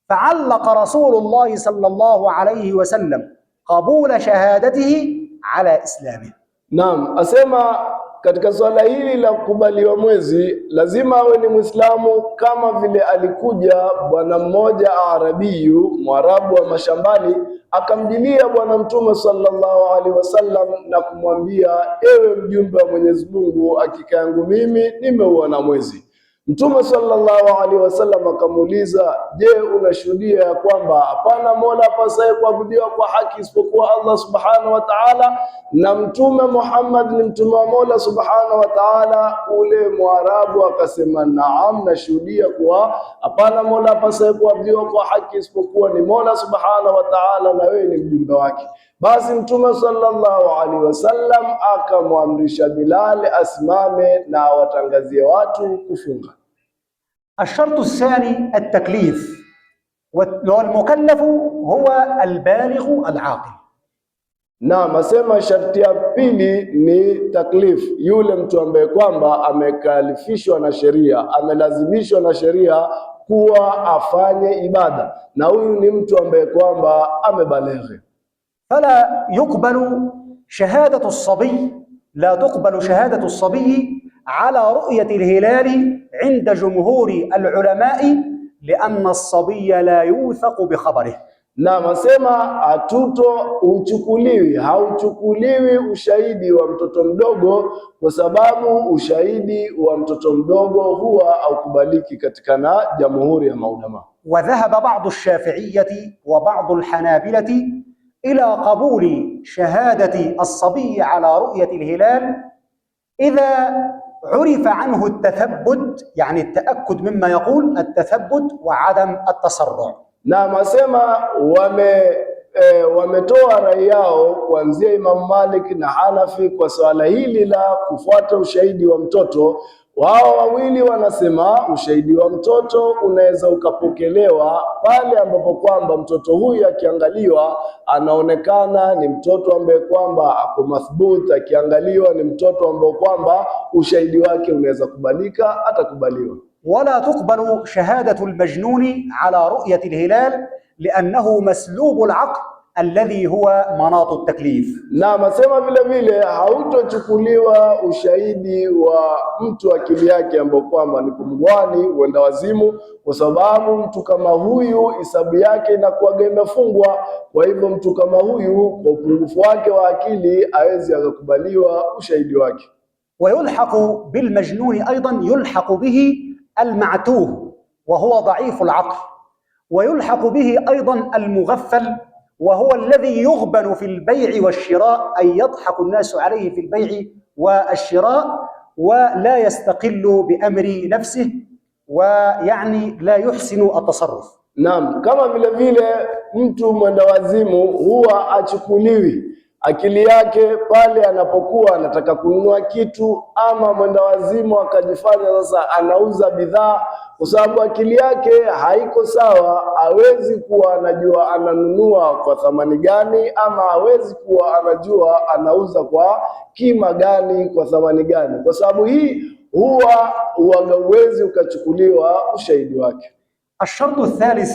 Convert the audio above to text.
فعلق رسول الله صلى الله عليه وسلم قبول شهادته على إسلامه. Naam, asema katika swala hili la kukubaliwa mwezi lazima awe ni Muislamu, kama vile alikuja bwana mmoja Arabiyu, Mwarabu wa mashambani, akamjilia Bwana Mtume sallallahu alaihi wasallam na kumwambia, ewe mjumbe wa Mwenyezi Mungu, hakika yangu mimi nimeuona mwezi. Mtume sallallahu alaihi wasallam akamuuliza, je, unashuhudia ya kwamba hapana mola apasaye kuabudiwa kwa haki isipokuwa Allah subhanahu wa ta'ala, na Mtume Muhammad ni mtume wa Mola subhanahu wa ta'ala? Ule Mwarabu akasema, naam, nashuhudia kuwa hapana mola apasaye kuabudiwa kwa haki isipokuwa ni Mola subhanahu wa ta'ala, na wewe ni mjumbe wake. Basi Mtume sallallahu alaihi wasallam akamwamrisha Bilal asimame na watangazie watu kufunga. الشرط الثاني التكليف، والمكلف هو البالغ العاقل. Naam, asema sharti ya pili ni taklif, yule mtu ambaye kwamba amekalifishwa na sheria, amelazimishwa na sheria kuwa afanye ibada, na huyu ni mtu ambaye kwamba amebaleghe. فلا يقبل شهادة الصبي، لا تقبل شهادة الصبي على رؤية الهلال عند جمهور العلماء لأن الصبي لا يوثق بخبره. Na masema hauchukuliwi ushahidi wa mtoto mdogo, kwa sababu ushahidi wa mtoto mdogo huwa haukubaliki katika na jamhuri ya maulama. وذهب بعض الشافعية وبعض الحنابلة إلى قبول شهادة الصبي على رؤية الهلال إذا عرف عنه التثبت، يعني التأكد مما يقول، التثبت وعدم التسرع. Na masema wametoa rai yao kuanzia Imam Malik na Hanafi kwa swala hili la kufuata ushahidi wa mtoto. Wao wawili wanasema ushahidi wa mtoto unaweza ukapokelewa pale ambapo kwamba mtoto huyu akiangaliwa anaonekana ni mtoto ambaye kwamba ako mathbut, akiangaliwa ni mtoto ambaye kwamba ushahidi wake unaweza kubalika, atakubaliwa. ولا تقبل شهادة المجنون على رؤية الهلال لأنه مسلوب العقل الذي هو مناط التكليف. Na masema vile vile hautochukuliwa ushahidi wa mtu akili yake ambao kwamba ni kumgwani, uenda wazimu, kwa sababu mtu kama huyu hisabu yake inakuwa imefungwa. Kwa hivyo mtu kama huyu kwa upungufu wake wa akili hawezi akakubaliwa ushahidi wake. ويلحق بالمجنون أيضا يلحق به المعتوه وهو ضعيف العقل، ويلحق به أيضا المغفل وهو الذي يغبن في البيع والشراء، أي يضحك الناس عليه في البيع والشراء ولا يستقل بأمر نفسه، ويعني لا يحسن التصرف. Naam, kama vile vile mtu mwendawazimu huwa achukuliwi akili yake pale anapokuwa anataka kununua kitu, ama mwendawazimu akajifanya sasa anauza bidhaa, kwa sababu akili yake haiko sawa. Hawezi kuwa anajua ananunua kwa thamani gani, ama hawezi kuwa anajua anauza kwa kima gani, kwa thamani gani, kwa sababu hii huwa uwezi ukachukuliwa ushahidi wake. الشرط الثالث